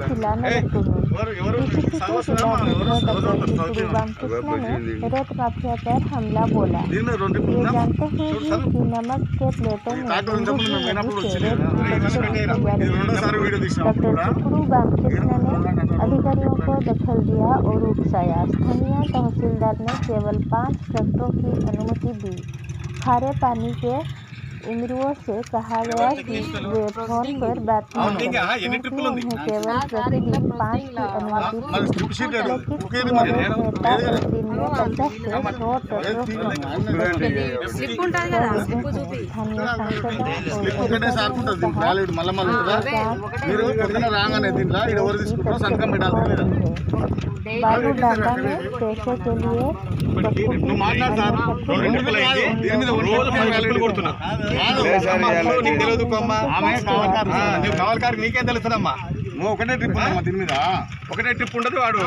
जिला रेत माफिया पर हमला बोला। ये जानते हैं कि नमक के प्लेटों में डॉक्टर शुक्रू बामकृष्ण ने अधिकारियों को दखल दिया और उकसाया। स्थानीय तहसीलदार ने केवल 5 ट्रकों की अनुमति दी। खारे पानी के इमरुओं से कहा गया कि वे फोन पर बात नहीं करें क्योंकि उन्हें केवल प्रतिदिन 5 की अनुमति थी। लेकिन दिन में 50 से 100 ट्रकों बालू डाटा में पैसे के लिए ఒకటే ట్రిప్ ఉండదు వాడు